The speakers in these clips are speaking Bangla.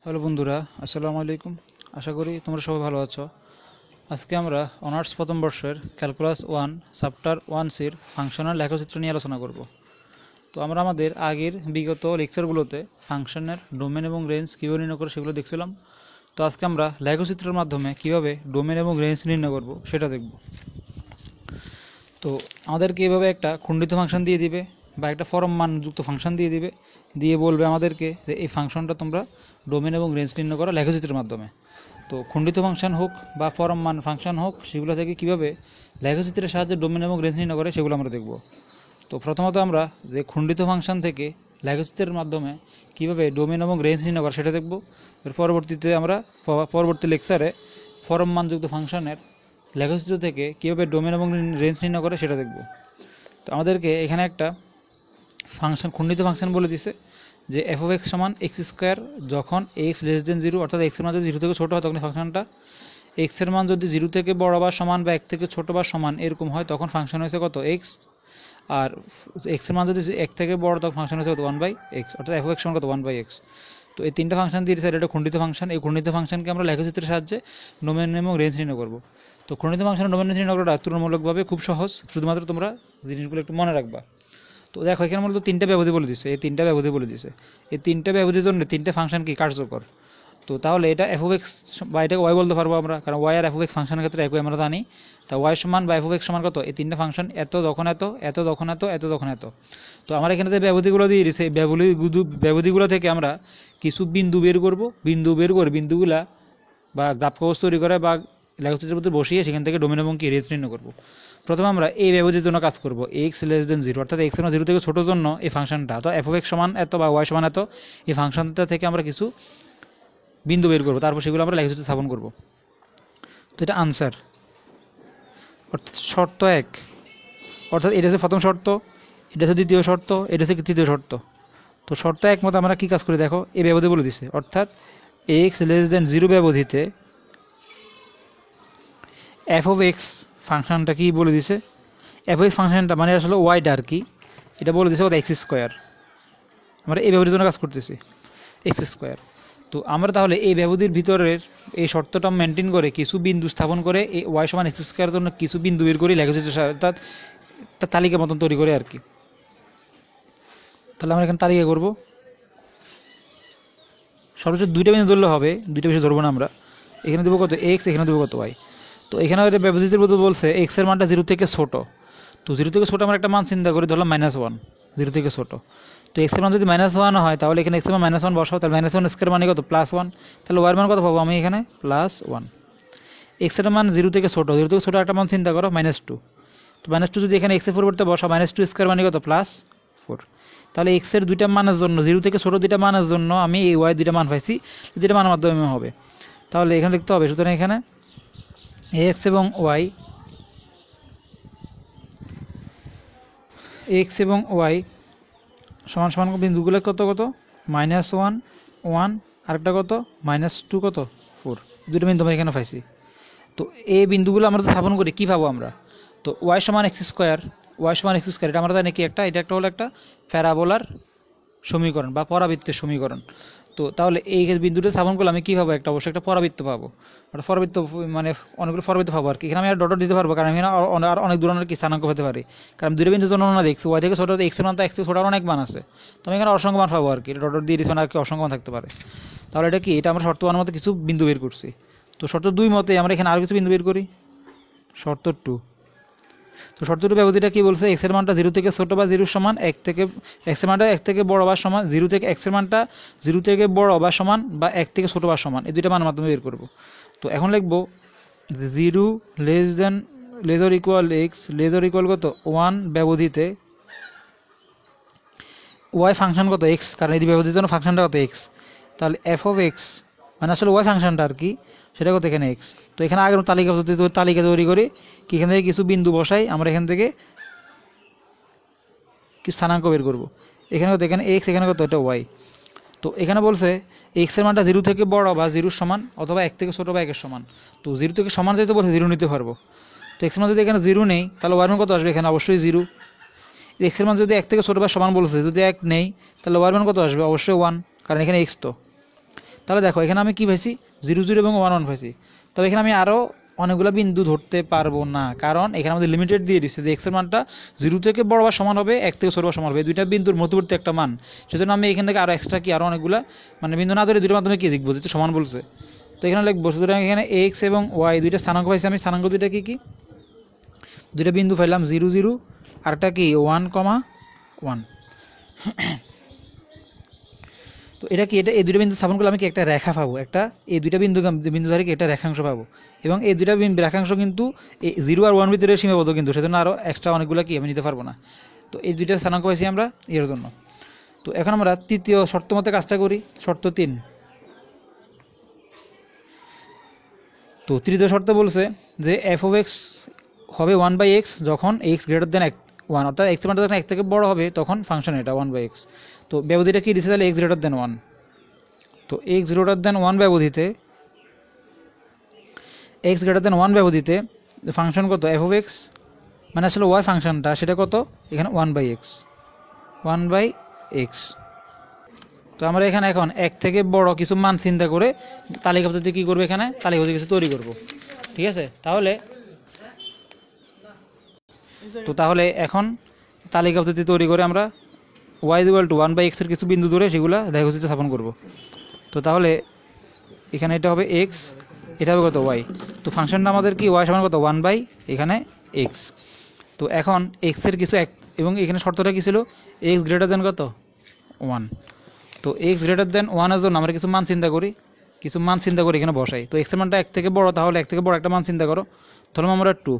হ্যালো বন্ধুরা, আসসালামু আলাইকুম। আশা করি তোমরা সবাই ভালো আছো। আজকে আমরা অনার্স প্রথম বর্ষের ক্যালকুলাস 1 চ্যাপ্টার 1 ফাংশনাল লেখচিত্র নিয়ে আলোচনা করব। তো আমরা আমাদের আগের বিগত লেকচারগুলোতে ফাংশনের ডোমেন এবং রেঞ্জ কীভাবে নির্ণয় করে সেগুলো দেখছিলাম। তো আজকে আমরা লেখচিত্রের মাধ্যমে কীভাবে ডোমেন এবং রেঞ্জ নির্ণয় করব সেটা দেখব। তো আমাদেরকে এভাবে একটা খণ্ডিত ফাংশন দিয়ে দিবে বা একটা ফরম মানযুক্ত ফাংশন দিয়ে বলবে আমাদেরকে যে এই ফাংশনটা তোমরা ডোমেন এবং রেঞ্জ নির্ণয় করা লেখচিত্রের মাধ্যমে। তো খণ্ডিত ফাংশন হোক বা ফরম মান ফাংশন হোক, সেগুলো থেকে কীভাবে লেখচিত্রের সাহায্যে ডোমেন এবং রেঞ্জ নির্ণয় করে সেগুলো আমরা দেখব। তো প্রথমত আমরা যে খণ্ডিত ফাংশন থেকে লেখচিত্রের মাধ্যমে কীভাবে ডোমেন এবং রেঞ্জ নির্ণয় করে সেটা দেখব। এর পরবর্তীতে আমরা পরবর্তী লেকচারে ফরম মানযুক্ত ফাংশনের লেখচিত্র থেকে কীভাবে ডোমেন এবং রেঞ্জ নির্ণয় করে সেটা দেখব। তো আমাদেরকে এখানে একটা ফাংশন খণ্ডিত ফাংশন বলে দিছে যে এফ অফ এক্স সমান এক্স স্কোয়ার, যখন এক্স লেস দেন জিরো, অর্থাৎ এক্সের মান যদি জিরো থেকে ছোটো হয় তখন ফাংশনটা, এক্সের মান যদি জিরো থেকে বড় বা সমান বা এক থেকে ছোটো বা সমান এরকম হয় তখন ফাংশন হয়েছে কত এক্স, আর এক্সের মান যদি এক থেকে বড় তখন ফাংশন হয়েছে কত 1/x, অর্থাৎ এফ অফ এক্স সমান কত 1/x। তো এই তিনটা ফাংশন দিয়ে দিচ্ছে, এটা খণ্ডিত ফাংশন। এই খণ্ডিত ফাংশনকে আমরা লেখচিত্রের সাহায্যে ডোমেন এবং রেঞ্জ নির্ণয় করব। তো খণ্ডিত ফাংশনের ডোমেন রেঞ্জ নির্ণয় করাটা তুলনামূলকভাবে খুব সহজ, শুধুমাত্র তোমরা জিনিসগুলো একটু মনে রাখবা। তো দেখো এখানে মূলত তিনটা ব্যবধি বলে দিচ্ছে, এই তিনটা ব্যবধির জন্য তিনটা ফাংশন কি কার্যকর। তো তাহলে এটা এফ অফ এক্স বা এটাকে ওয়াই বলতে পারবো আমরা, কারণ ওয়াই আর এফ অফ এক্স ফাংশনের ক্ষেত্রে একই আমরা জানি। তা ওয়াই সমান বা এফ অফ এক্স সমান কত, এই তিনটা ফাংশন এত তখন এত, এত তখন এত, এত তখন এত। তো আমার এখানে যে ব্যবধিগুলো দিয়ে দিচ্ছে, এই ব্যবধিগুলো থেকে আমরা কিছু বিন্দু বের করব, বিন্দুগুলা বা গ্রাফ কাগজ তৈরি করে বা লেখচিত্রের মধ্যে বসিয়ে সেখান থেকে ডোমেন এবং কি রেঞ্জ নির্ণয় করব। প্রথমে আমরা এই ব্যবধির জন্য কাজ করব, এক্স লেস দেন জিরো, অর্থাৎ এক্স জিরো থেকে ছোটোর জন্য এই ফাংশনটা, অর্থাৎ এফ অফ এক্স সমান এত বা ওয়াই সমান এত, এই ফাংশনটা থেকে আমরা কিছু বিন্দু বের করবো, তারপর সেগুলো আমরা লেখচিত্রে স্থাপন করব। তো এটা আনসার, অর্থাৎ শর্ত এক, অর্থাৎ এটা হচ্ছে প্রথম শর্ত, এটা হচ্ছে দ্বিতীয় শর্ত, এটা হচ্ছে তৃতীয় শর্ত। তো শর্ত এক মতো আমরা কী কাজ করি দেখো, এই ব্যবধি বলে দিছে, অর্থাৎ এক্স লেস দেন জিরো ব্যবধিতে এফ অফ এক্স ফাংশনটা কি বলে দিছে, এফ এক্স ফাংশনটা মানে আসলে ওয়াইটা আর কি, এটা বলে দিছে এক্স স্কোয়ার। আমরা এই ব্যবধির জন্য কাজ করতেছি এক্স স্কোয়ার। তো আমরা তাহলে এই ব্যবধির ভিতরের এই শর্তটা মেনটেন করে কিছু বিন্দু স্থাপন করে এই ওয়াই সমান এক্স স্কোয়ারের জন্য কিছু বিন্দু বের করি লেখচিত্র, অর্থাৎ তার তালিকা মতন তৈরি করে আর কি। তাহলে আমরা এখানে তালিকা করব, সর্বোচ্চ দুইটা বিন্দু ধরলে হবে, দুইটা বেশি ধরবো না আমরা। এখানে দেবো কত এক্স, এখানে দেবো কত ওয়াই। তো এখানে একটা ব্যবধিতের মধ্যে বলছে এক্সের মানটা জিরো থেকে ছোটো। তো জিরো থেকে ছোটো আমরা একটা মান চিন্তা করি, ধরলাম -1, জিরো থেকে ছোটো। তো এক্সের মান যদি -1 হয় তাহলে এখানে এক্সের মান -1 বসাও, তাহলে -1 স্কোয়ার মানে কত +1, তাহলে ওয়ার মান কত পাবো আমি এখানে +1। এক্সের মান জিরো থেকে ছোটো একটা মান চিন্তা করো -2। তো -2 যদি এখানে এক্সের পরিবর্তে বসাও, -2 স্কোয়ার মানে কত +4। তাহলে এক্সের দুইটা মানের জন্য, জিরো থেকে ছোটো দুইটা মানের জন্য আমি এই ওয়াই দুইটা মান পাইছি, যেটা মানের মাধ্যমে হবে। তাহলে এখানে লিখতে হবে, সুতরাং এখানে এক্স এবং ওয়াই সমান সমান বিন্দুগুলো কত কত -1 1, আরেকটা কত -2 কত 4, দুটো বিন্দু আমরা এখানে পাইছি। তো এই বিন্দুগুলো আমরা স্থাপন করি কী পাবো আমরা, তো ওয়াই সমান এক্স স্কোয়ার, এটা আমরা জানি কি এটা একটা হলো একটা প্যারাবোলার সমীকরণ বা পরাবৃত্তের সমীকরণ। তো তাহলে এই বিন্দুটা স্থাপন করলে আমি কী পাবো, অবশ্যই একটা পরাবৃত্ত পাবো, পরাবৃত্ত মানে অনেকগুলো পরাবৃত্ত পাবো আর কি। এখানে আমি আর ডট দিতে পারবো, কারণ এখানে আর অনেক ধরনের কি স্থানাঙ্ক হতে পারে, কারণ দুটো বিন্দুর জন্য না দেখছি ওয়াই থেকে ছোটো, এক্সের মান তো এক্স থেকে ছোটো অনেক মান আছে, তো আমি এখানে অসংখ্য মান পাবো আর কি, ডট দিয়ে দিচ্ছি আর কি, অসংখ্য মান থাকতে পারে। তাহলে এটা কি, এটা আমরা শর্ত 1 মতো কিছু বিন্দু বের করছি। তো শর্ত 2 মতে আমরা এখানে আরও কিছু বিন্দু বের করি, শর্ত 2। তো শর্ত 2 ব্যবধিটা কি বলছে, এক্সের মানটা জিরো থেকে ছোটো বা জিরোর সমান, এক্সের মানটা এক থেকে বড় বা সমান, এক্সের মানটা জিরো থেকে বড় বা সমান বা এক থেকে ছোটো বা সমান, এই দুইটা মান মাধ্যমে বের করবো। তো এখন লিখবো জিরো লেস ইকুয়াল এক্স কত 1 ব্যবধিতে ওয়াই ফাংশন কত এক্স, কারণ এই ব্যবধির জন্য ফাংশনটা কত এক্স। তাহলে এফ অফ এক্স মানে আসলে ওয়াই ফাংশনটা আর কি, সেটা কত এখানে এক্স। তো এখানে আগের তালিকা তৈরি করে কি এখান থেকে কিছু বিন্দু বসাই, আমরা এখান থেকে কিছু স্থানাঙ্ক বের করবো। এখানে কত, এখানে এক্স, এখানে কত এটা ওয়াই। তো এখানে বলছে এক্সের মানটা জিরো থেকে বড় বা জিরোর সমান, অথবা এক থেকে ছোটো বা একের সমান। তো জিরো থেকে সমান যেহেতু বলছে জিরো নিতে পারবো। তো এক্সের মান যদি এখানে জিরো নেই তাহলে ওয়ার মান কত আসবে, এখানে অবশ্যই জিরো। এক্সের মান যদি এক থেকে ছোটো বা সমান বলছে, যদি এক নেই তাহলে ওয়ার মান কত আসবে, অবশ্যই 1, কারণ এখানে এক্স। তো তাহলে দেখো এখানে আমি কী পাইছি 0 0 এবং 1 1 পাইছি। তবে এখানে আমি আরও অনেকগুলো বিন্দু ধরতে পারবো না, কারণ এখানে আমাদের লিমিটেড দিয়ে দিচ্ছে যে এক্সের মানটা 0 থেকে বড় বা সমান হবে, 1 থেকে ছোট বা সমান হবে, এই দুইটা বিন্দুর মধ্যবর্তী একটা মান। সেজন্য আমি এখান থেকে আরও এক্সট্রা কি আরও অনেকগুলো মানে বিন্দু না ধরে দুইটার মাধ্যমে কি দেখবো, যেহেতু সমান বলছে। তো এখানে লিখবো, সুতরাং এখানে এক্স এবং ওয়াই দুইটা স্থানাঙ্ক পাইছি আমি। স্থানাঙ্ক দুইটা কী কী, দুইটা বিন্দু পাইলাম 0 0 আর একটা কি 1 1। তো এটা কি, এটা এই দুইটা বিন্দু স্থাপন করলে আমি কি একটা রেখা পাবো, একটা এই দুইটা বিন্দু ধরে কি একটা রেখাংশ পাবো। এবং এই দুইটা রেখাংশ কিন্তু এই 0 আর 1 ভিতরে সীমাবদ্ধ, কিন্তু সেজন্য আরও এক্সট্রা অনেকগুলো কি আমি নিতে পারবো না। তো এই দুইটা স্থানাঙ্ক পাইছি আমরা এর জন্য। তো এখন আমরা তৃতীয় শর্ত মতে কাজটা করি, শর্ত 3। তো তৃতীয় শর্ত বলছে যে এফ অফ এক্স হবে 1/x যখন x গ্রেটার দেন 1, অর্থাৎ এক্স মানটা যখন 1 থেকে বড় হবে তখন ফাংশন এটা 1/x। তো ব্যবধিটা কি দিচ্ছে তাহলে x গ্রেটার দেন 1। তো x গ্রেটার দেন 1 ব্যবধিতে, x গ্রেটার দেন 1 ব্যবধিতে ফাংশন কত, এফ অফ এক্স মানে আসলে ওয়াই ফাংশনটা সেটা কত এখানে 1/x 1/x। তো আমরা এখানে এখন 1 থেকে বড় কিছু মান চিন্তা করে তালিকা পদ্ধতি কী করবো, এখানে তালিকা পদ্ধতি কিছু তৈরি করব, ঠিক আছে। তাহলে এখন তালিকা পদ্ধতি তৈরি করে আমরা y = 1/x এর কিছু বিন্দু ধরে সেগুলো রেখাচিত্রে স্থাপন করব। তো তাহলে এখানে এটা হবে x, এটা হবে কত y। তো ফাংশনটা আমাদের কি y সমান কত 1/x। তো এখন x এর কিছু এক, এবং এখানে শর্তটা কি ছিল x গ্রেটার দেন কত 1। তো x গ্রেটার দেন 1 এর জন্য আমরা কিছু মান চিন্তা করি, এখানে বসাই। তো x এর মানটা 1 থেকে বড়, তাহলে 1 থেকে বড় একটা মান চিন্তা করো। তাহলে আমরা 2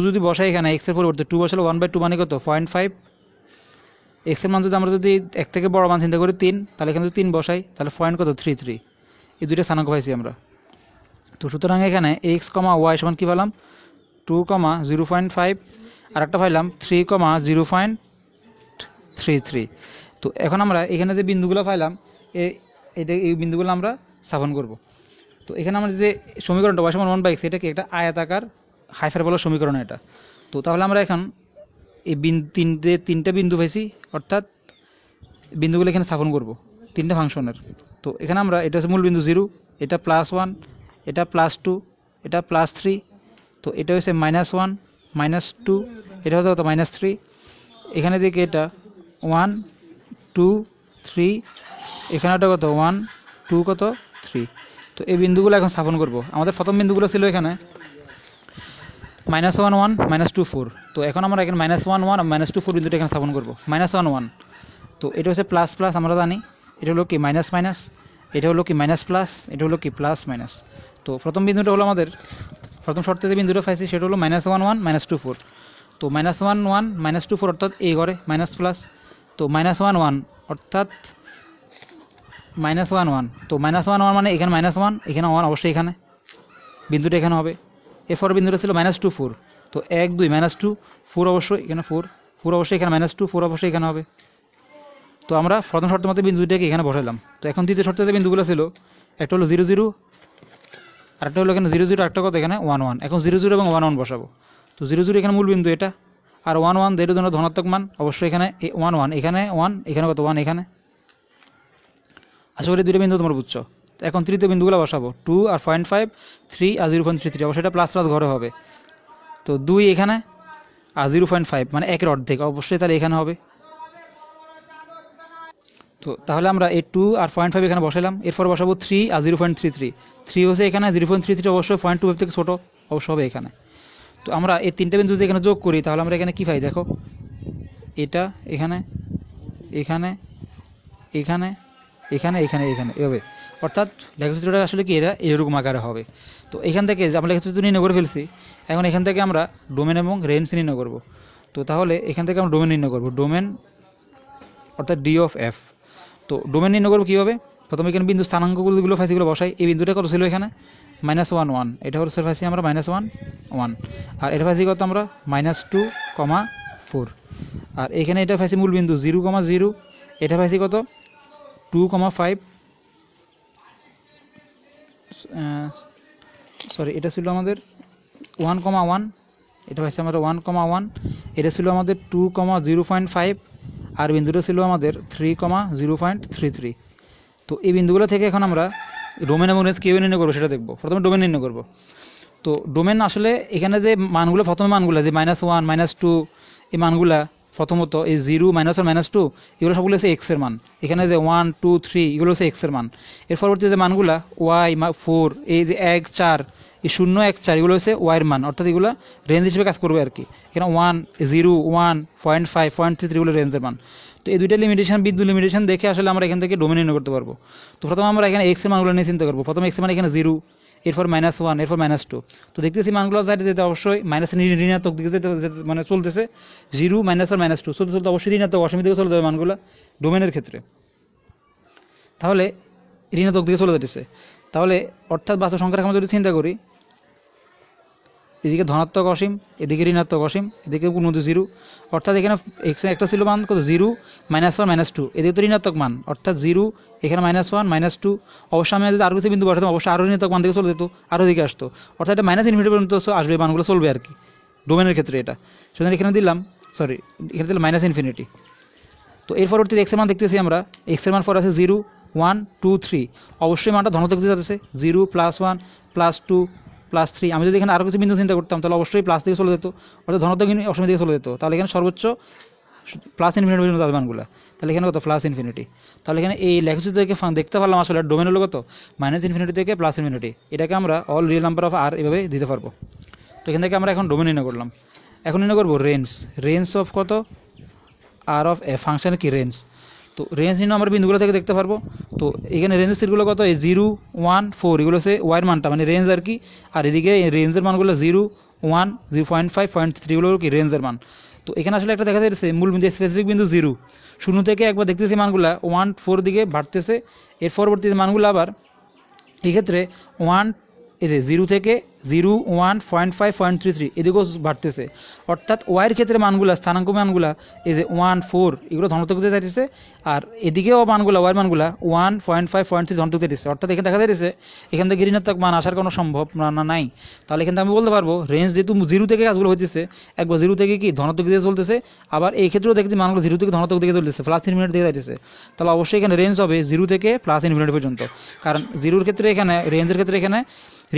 যদি বসাই এখানে x এর পরিবর্তে 2 বসালে 1/2 মানে কত 0.5। x এর মান যদি আমরা 1 থেকে বড় মান চিন্তা করি 3, তাহলে এখানে যদি 3 বসাই তাহলে পয়েন্ট কত 33। এই দুইটা স্থানাঙ্ক পাইছি আমরা। তো সুতরাং এখানে x, y সমান কী পেলাম 2, 0.5 আর একটা পাইলাম 3, 0.33। তো এখন আমরা এখানে যে বিন্দুগুলো পাইলাম এই বিন্দুগুলো আমরা স্থাপন করব। তো এখানে আমরা যে সমীকরণটা y সমান 1/x, এটা কি একটা আয়তাকার হাইপারবোলার সমীকরণ এটা। তো তাহলে আমরা এখন এই তিনটা বিন্দু পাইছি, অর্থাৎ বিন্দুগুলো এখানে স্থাপন করব তিনটা ফাংশনের। তো এখানে আমরা এটা হচ্ছে মূল বিন্দু 0, এটা +1, এটা +2, এটা +3। তো এটা হচ্ছে -1 -2, এটা হচ্ছে কত -3। এখানে দেখি এটা 1 2 3, এখানে একটা কত 1 2 কত 3। তো এই বিন্দুগুলো এখন স্থাপন করব। আমাদের প্রথম বিন্দুগুলো ছিল এখানে -1 1 -2 4। তো এখন আমরা এখানে -1 1 আর -2 4 বিন্দুটা এখানে স্থাপন করব। -1 1, তো এটা হচ্ছে প্লাস প্লাস, আমরা জানি এটা হলো কি মাইনাস মাইনাস, এটা হলো কি মাইনাস প্লাস, এটা হলো কি প্লাস মাইনাস। তো প্রথম বিন্দুটা হলো আমাদের প্রথম শর্তে যে বিন্দুটা পাইছি সেটা হলো -1 1 -2 4। তো -1 1 -2 4 অর্থাৎ এই ঘরে মাইনাস প্লাস। তো -1 1 অর্থাৎ -1 1। তো -1 1 মানে এখানে -1, এখানে 1 অবশ্যই এখানে বিন্দুটা এখানে হবে। এরপর বিন্দুটা ছিল -2 4। তো 1 2 -2 4 অবশ্যই এখানে 4 অবশ্যই এখানে -2 4 অবশ্যই এখানে হবে। তো আমরা প্রথম শর্তের মধ্যে বিন্দু দুইটাকে এখানে বসাইলাম। তো এখন দ্বিতীয় শর্তে যে বিন্দুগুলো ছিল একটা হলো 0 0 আর একটা হলো এখানে 0 0 একটা কত এখানে 1 1। এখন 0 0 এবং 1 1 বসাবো। তো 0 0 এখানে মূল বিন্দু এটা, আর 1 1 এর জন্য ধনাত্মক মান অবশ্যই এখানে 1 1, এখানে 1, এখানে কত 1 এখানে। আশা করি দুটো বিন্দু তোমরা বুঝছো। তো এখন তৃতীয় বিন্দুগুলো বসাবো 2 আর 0.5 3 আর 0.33, অবশ্যই এটা প্লাস প্লাস ঘরে হবে। তো 2 এখানে আর 0.5 মানে 1 এর অর্ধেক, অবশ্যই তাহলে এখানে হবে। তো তাহলে আমরা এই 2 আর 0.5 এখানে বসালাম। এরপর বসাবো 3 আর 0.33। 3 হচ্ছে এখানে, 0.33 অবশ্যই 0.25 থেকে ছোটো অবশ্যই হবে এখানে। তো আমরা এই তিনটে বিন্দু যদি এখানে যোগ করি তাহলে আমরা এখানে কী পাই দেখো, এটা এখানে এখানে এখানে এখানে এখানে এখানে এভাবে, অর্থাৎ লেখচিত্রটা আসলে কি এরা এরকম আকারে হবে। তো এখান থেকে যে আমরা লেখচিত্র নির্ণয় করে ফেলছি, এখন এখান থেকে আমরা ডোমেন এবং রেঞ্জ নির্ণয় করব। তো তাহলে এখান থেকে আমরা ডোমেন নির্ণয় করব, ডোমেন অর্থাৎ ডি অফ এফ। তো ডোমেন নির্ণয় করবো কীভাবে, প্রথমে এখানে বিন্দু স্থানাঙ্কগুলো ফাইসিগুলো বসাই। এই বিন্দুটা কত ছিল এখানে -1 1, এটা হলো ফাইসি আমরা -1 1, আর এটা ফাইসি কত আমরা -2, 4। আর এখানে এটা ফাইসি মূল বিন্দু 0 0, এটা ফাইসি কত 2, 5, সরি এটা ছিল আমাদের 1, 1, এটা পাইছি আমরা 1, 1, এটা ছিল আমাদের 2, 0.5, আর বিন্দুটা ছিল আমাদের 3, 0.33। তো এই বিন্দুগুলো থেকে এখন আমরা ডোমেন এবং রেঞ্জ কীভাবে নির্ণয় করবো সেটা দেখবো। প্রথমে ডোমেন নির্ণয় করবো। তো ডোমেন আসলে এখানে যে মানগুলো, প্রথমে মানগুলো যে -1 -2 এই মানগুলা, প্রথমত এই 0 -1 -2 এগুলো সবগুলো হচ্ছে এক্সের মান। এখানে যে 1 2 3 এগুলো হচ্ছে এক্সের মান। এর পরবর্তী যে মানগুলা ওয়াই 4, এই যে 1 4, এই 0 1 4 এগুলো হচ্ছে ওয়াইয়ের মান, অর্থাৎ এগুলো রেঞ্জ হিসেবে কাজ করবে আর কি। এখানে 1 0 1 0.5 0.33 এগুলো রেঞ্জের মান। তো এই দুইটা লিমিটেশন, বিদ্যুৎ লিমিটেশন দেখে আসলে আমরা এখান থেকে ডোমেন নির্ণয় করতে পারবো। তো প্রথমে আমরা এখানে এক্সের মানগুলো নিয়ে চিন্তা করবো। প্রথমে এক্সের মান এখানে 0, এরপর -1, এরপর -2। তো দেখতেছি মানগুলো যেতে অবশ্যই ঋণাত্মক দিকে যেতে মানে চলতেছে 0 -1 -2 চলতে চলতে অবশ্যই ঋণাত্মক অসীম দিকে চলে যাবে মানগুলো ডোমেনের ক্ষেত্রে। তাহলে ঋণাত্মক দিকে চলে যেতেছে, তাহলে অর্থাৎ বাস্তব সংখ্যার আমরা যদি চিন্তা করি, এদিকে ধনাত্মক অসীম, এদিকে ঋণাত্মক অসীম, এদিকে উন্নতি 0, অর্থাৎ এখানে এক্স একটা ছিল মান কত 0 -1 -2, এদিকে তো ঋণাত্মক মান অর্থাৎ 0, এখানে -1 -2। অবশ্যই আমি যদি আরও কিছু বিন্দু বসাতাম অবশ্যই আরও ঋণাত্মক মান দিকে চলে যেত, আরও দিকে আসতো, অর্থাৎ এটা -ইনফিনিটি পর্যন্ত আসবে, মানগুলো চলবে আর কি ডোমেনের ক্ষেত্রে এটা। সুতরাং এখানে দিলাম এখানে দিলাম -ইনফিনিটি। তো এর পরবর্তীতে এক্সের মান দেখতেছি আমরা, এক্সের মান পর আছে 0 1 2 3, অবশ্যই মানটা ধনাত্মক দিকে যাচ্ছে 0 +1 +2 +3। আমি যদি এখানে আরও কিছু বিন্দু চিন্তা করতাম তাহলে অবশ্যই প্লাস দিকে চলে যেত, অর্থাৎ ধনাত্মক অসীম দিকে চলে যেত। তাহলে এখানে সর্বোচ্চ +ইনফিনিটি পর্যন্ত যাবে মানগুলো। তাহলে এখানে কত +ইনফিনিটি। তাহলে এখানে এই লেখচিত্র থেকে দেখতে পারলাম আসলে ডোমেন হলো কত -ইনফিনিটি থেকে +ইনফিনিটি। এটাকে আমরা অল রিয়েল নাম্বার অফ আর এভাবে দিতে পারবো। তো এখান থেকে আমরা এখন ডোমেন নির্ণয় করলাম। এখন নির্ণয় করবো রেঞ্জ অফ কত আর অফ এ ফাংশনের কি রেঞ্জ। তো রেঞ্জ নির্ণয় আমরা বিন্দুগুলো থেকে দেখতে পারবো। তো এখানে রেঞ্জের সিটগুলো কত, এই 0 1 4 এগুলো হচ্ছে ওয়াইয়ের মানটা মানে রেঞ্জ আর কি, আর এদিকে রেঞ্জের মানগুলো 0 1 0.5 0.3 এগুলো কি রেঞ্জের মান। তো এখানে আসলে একটা দেখা যাচ্ছে মূল বিন্দু স্পেসিফিক বিন্দু 0, 0 থেকে একবার দেখতেছি মানগুলা 1 4 দিকে বাড়তেছে। এর পরবর্তী মানগুলো আবার এক্ষেত্রে 1 এই যে 0 থেকে 0 1 0.5 0.33 এদিকেও বাড়তেছে, অর্থাৎ ওয়াইয়ের ক্ষেত্রে মানগুলা স্থানাঙ্ক মানগুলা এই যে 1 4 এগুলো ধনাত্মক দিকে যাইতেছে, আর এদিকেও মানগুলা ওয়াইয়ের মানগুলা 1 0.5 0.3 ধনাত্মক দিতেছে, অর্থাৎ এখানে দেখা যাচ্ছে এখান থেকে ঋণাত্মক মান আসার কোনো সম্ভব না নাই। তাহলে এখান থেকে আমি বলতে পারবো রেঞ্জ যেহেতু 0 থেকে কাজগুলো হইতেছে, একবার 0 থেকে কি ধনাত্মক দিকে চলতেছে, আবার এই ক্ষেত্রেও দেখছি মানগুলো 0 থেকে ধনাত্মক দিকে চলতেছে, +ইনফিনিটি দিকে যাইতেছে। তাহলে অবশ্যই এখানে রেঞ্জ হবে 0 থেকে +ইনফিনিটি পর্যন্ত, কারণ 0-র ক্ষেত্রে এখানে রেঞ্জের ক্ষেত্রে এখানে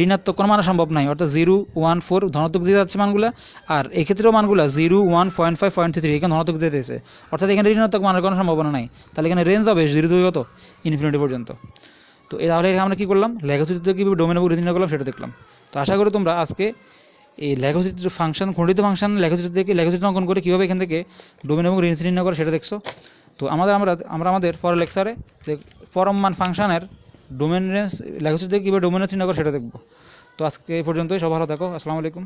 ঋণাত্মক কোনো মানা সম্ভব নাই, অর্থাৎ 0 1 4 ধনাত্মক দিকে যাচ্ছে মানগুলা, আর এই ক্ষেত্রেও মানগুলা 0 1 0.5 0.33 এখানে ধনাত্মক দিকে দিয়েছে, অর্থাৎ এখানে ঋণাত্মক মানের কোনো সম্ভাবনা নাই। তাহলে এখানে রেঞ্জ হবে 0 থেকে কত ইনফিনিটি পর্যন্ত। তো তাহলে আমরা কী করলাম, লেখচিত্র কীভাবে ডোমেন এবং রেঞ্জ নির্ণয় করলাম সেটা দেখলাম। তো আশা করি তোমরা আজকে এই লেখচিত্র ফাংশন, খণ্ডিত ফাংশন লেখচিত্র থেকে লেখচিত্র অঙ্কন করে কীভাবে এখান থেকে ডোমেন এবং রেঞ্জ নির্ণয় করে সেটা দেখছো। তো আমরা আমাদের পরের লেকচারে পরম মান ফাংশনের ডোমেন রেঞ্জ লেখচিত্র থেকে কীভাবে ডোমেন রেঞ্জ নির্ণয় করে সেটা দেখবো। তো আজকে এই পর্যন্তই, সব ভালো থাকো, আসসালামু আলাইকুম।